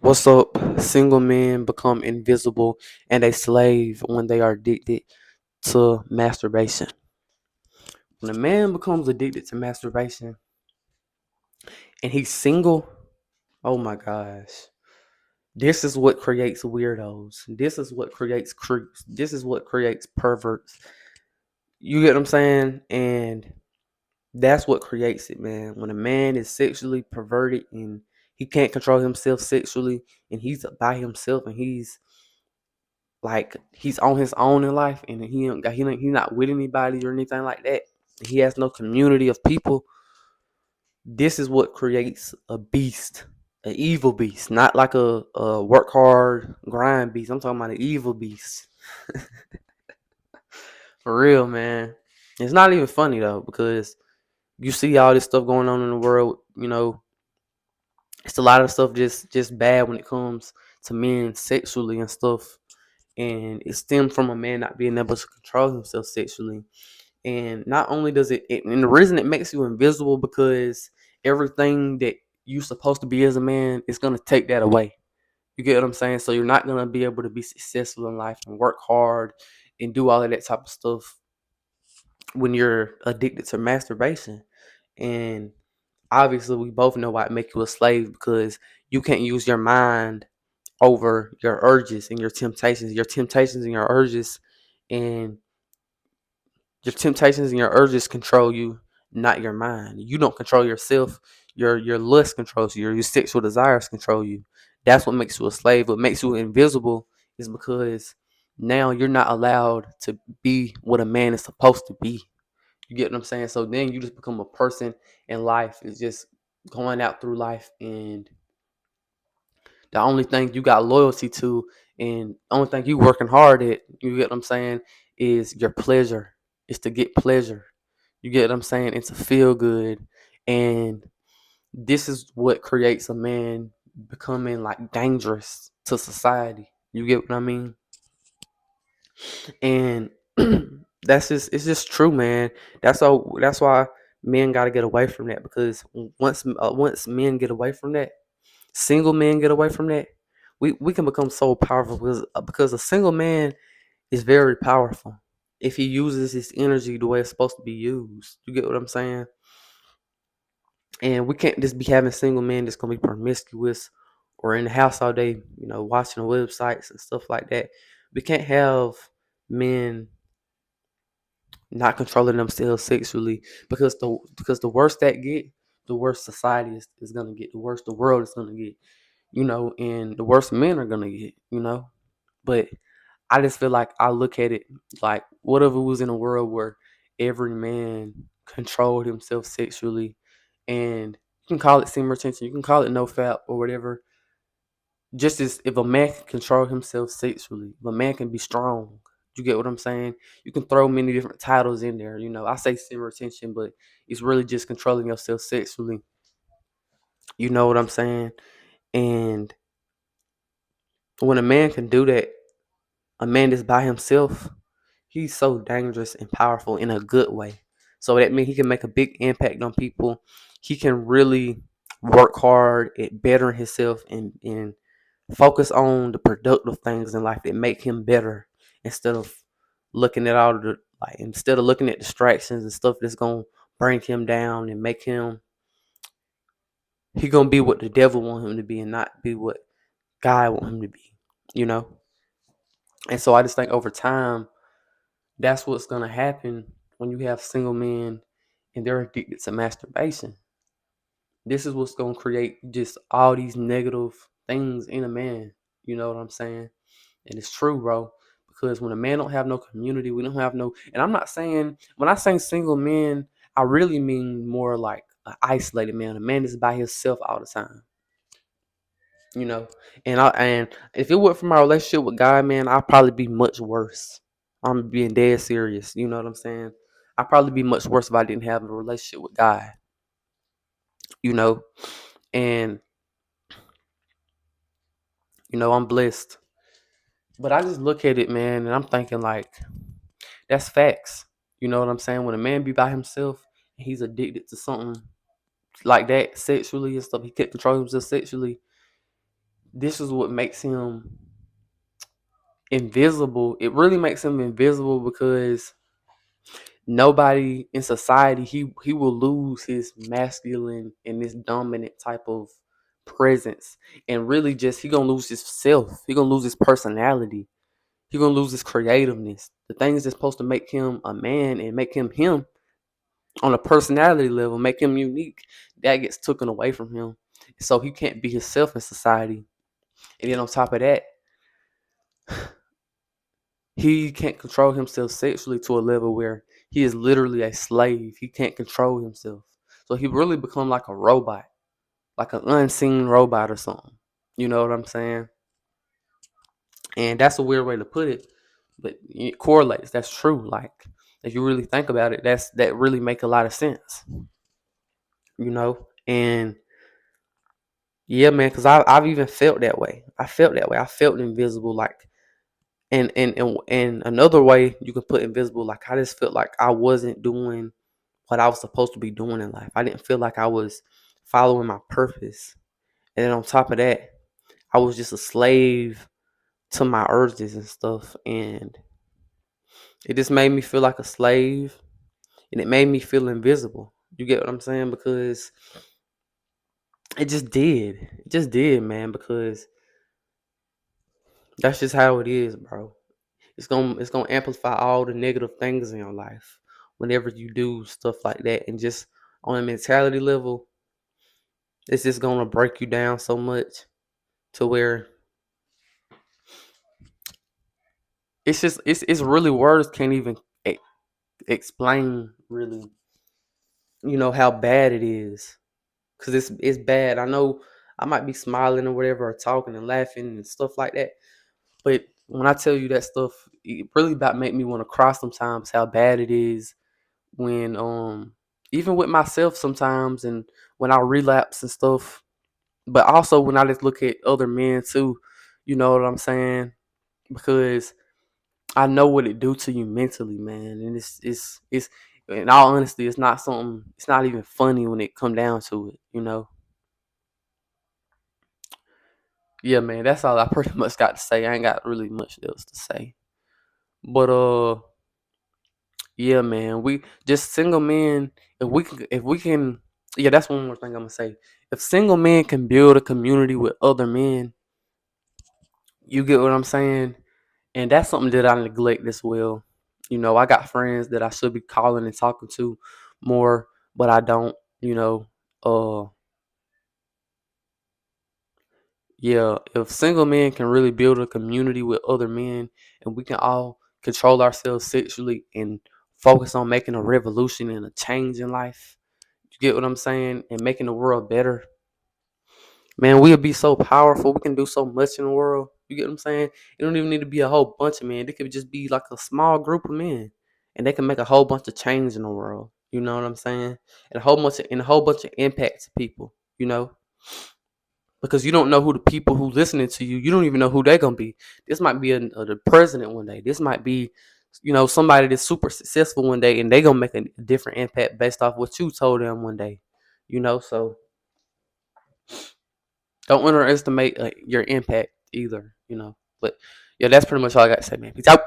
What's up? Single men become invisible and a slave when they are addicted to masturbation. When a man becomes addicted to masturbation and he's single, oh my gosh. This is what creates weirdos. This is what creates creeps. This is what creates perverts. You get what I'm saying? And that's what creates it, man. When a man is sexually perverted and he can't control himself sexually and he's by himself and he's on his own in life and he's not with anybody or anything like that. He has no community of people. This is what creates a beast, an evil beast, not like a work hard grind beast. I'm talking about an evil beast. For real, man. It's not even funny though, because you see all this stuff going on in the world. It's a lot of stuff just bad when it comes to men sexually and stuff. And it stems from a man not being able to control himself sexually. And not only does and the reason it makes you invisible, because everything that you're supposed to be as a man is going to take that away. You get what I'm saying? So you're not going to be able to be successful in life and work hard and do all of that type of stuff when you're addicted to masturbation. And obviously, we both know why it makes you a slave, because you can't use your mind over your urges and your temptations and your urges, and your urges control you, not your mind. You don't control yourself. Your lust controls you. Your sexual desires control you. That's what makes you a slave. What makes you invisible is because now you're not allowed to be what a man is supposed to be. You get what I'm saying? So then you just become a person in life is just going out through life, and the only thing you got loyalty to and the only thing you working hard at, you get what I'm saying, is your pleasure. Is to get pleasure. You get what I'm saying? And to feel good. And this is what creates a man becoming like dangerous to society. You get what I mean? And it's just true, man. That's why men got to get away from that, because once men get away from that, single men get away from that, we can become so powerful, because a single man is very powerful if he uses his energy the way it's supposed to be used. You get what I'm saying? And we can't just be having single men that's gonna be promiscuous or in the house all day, watching the websites and stuff like that. We can't have men not controlling themselves sexually, because the worse that get, the worse society is gonna get, the worse the world is gonna get, and the worse men are gonna get. But I just feel like I look at it like, what if it was in a world where every man controlled himself sexually, and you can call it semen retention, you can call it no fap or whatever. Just as if a man can control himself sexually, if a man can be strong, you get what I'm saying? You can throw many different titles in there. I say semen retention, but it's really just controlling yourself sexually. You know what I'm saying? And when a man can do that, a man that's by himself, he's so dangerous and powerful in a good way. So that means he can make a big impact on people. He can really work hard at bettering himself, and focus on the productive things in life that make him better, instead of looking at all of the instead of looking at distractions and stuff that's gonna bring him down and make him, he gonna be what the devil want him to be and not be what God want him to be, you know? And so I just think over time, that's what's gonna happen when you have single men and they're addicted to masturbation. This is what's gonna create just all these negative things in a man. You know what I'm saying? And it's true, bro. Because when a man don't have no community, we don't have no. And I'm not saying, when I say single men, I really mean more like an isolated man, a man that's by himself all the time. You know, and if it weren't for my relationship with God, man, I'd probably be much worse. I'm being dead serious. You know what I'm saying? I'd probably be much worse if I didn't have a relationship with God. You know, and I'm blessed. But I just look at it, man, and I'm thinking like, that's facts. You know what I'm saying? When a man be by himself and he's addicted to something like that sexually and stuff, he can't control himself sexually. this is what makes him invisible. It really makes him invisible because nobody in society, he will lose his masculine and this dominant type of presence, and really just he gonna lose his self. He gonna lose his personality. He gonna lose his creativeness. The things that's supposed to make him a man and make him him on a personality level, make him unique, that gets taken away from him. So he can't be himself in society. And then on top of that, he can't control himself sexually to a level where he is literally a slave. He can't control himself. So he really become like a robot, like an unseen robot or something. You know what I'm saying? And that's a weird way to put it, but it correlates. That's true. Like if you really think about it, that really make a lot of sense. You know, and yeah, man, because I've even felt that way. I felt that way. I felt invisible, like, and another way you can put invisible, like I just felt like I wasn't doing what I was supposed to be doing in life. I didn't feel like I was following my purpose. And then on top of that, I was just a slave to my urges and stuff. And it just made me feel like a slave, and it made me feel invisible. You get what I'm saying? Because it just did. It just did, man, because that's just how it is, bro. It's gonna amplify all the negative things in your life whenever you do stuff like that. And just on a mentality level, it's just gonna break you down so much to where it's really words can't even e- explain really, how bad it is. Cause it's bad. I know I might be smiling or whatever, or talking and laughing and stuff like that. But when I tell you that stuff, it really about make me want to cry sometimes. How bad it is when even with myself sometimes, and when I relapse and stuff. But also when I just look at other men too. You know what I'm saying? Because I know what it do to you mentally, man. And it's in all honesty, it's not something. It's not even funny when it come down to it. Yeah, man. That's all I pretty much got to say. I ain't got really much else to say. But yeah, man. We just single men. If we can, yeah. That's one more thing I'm gonna say. If single men can build a community with other men, you get what I'm saying. And that's something that I neglect as well. I got friends that I should be calling and talking to more, but I don't. You know, uh, yeah. If single men can really build a community with other men, and we can all control ourselves sexually and focus on making a revolution and a change in life, you get what I'm saying, and making the world better. Man, we'll be so powerful. We can do so much in the world. You get what I'm saying? It don't even need to be a whole bunch of men. It could just be like a small group of men, and they can make a whole bunch of change in the world. You know what I'm saying? And a whole bunch of impact to people. Because you don't know who the people who listening to you. You don't even know who they're gonna be. This might be the president one day. This might be, somebody that's super successful one day, and they gonna make a different impact based off what you told them one day. So don't underestimate your impact either. But yeah, that's pretty much all I got to say, man. Peace out.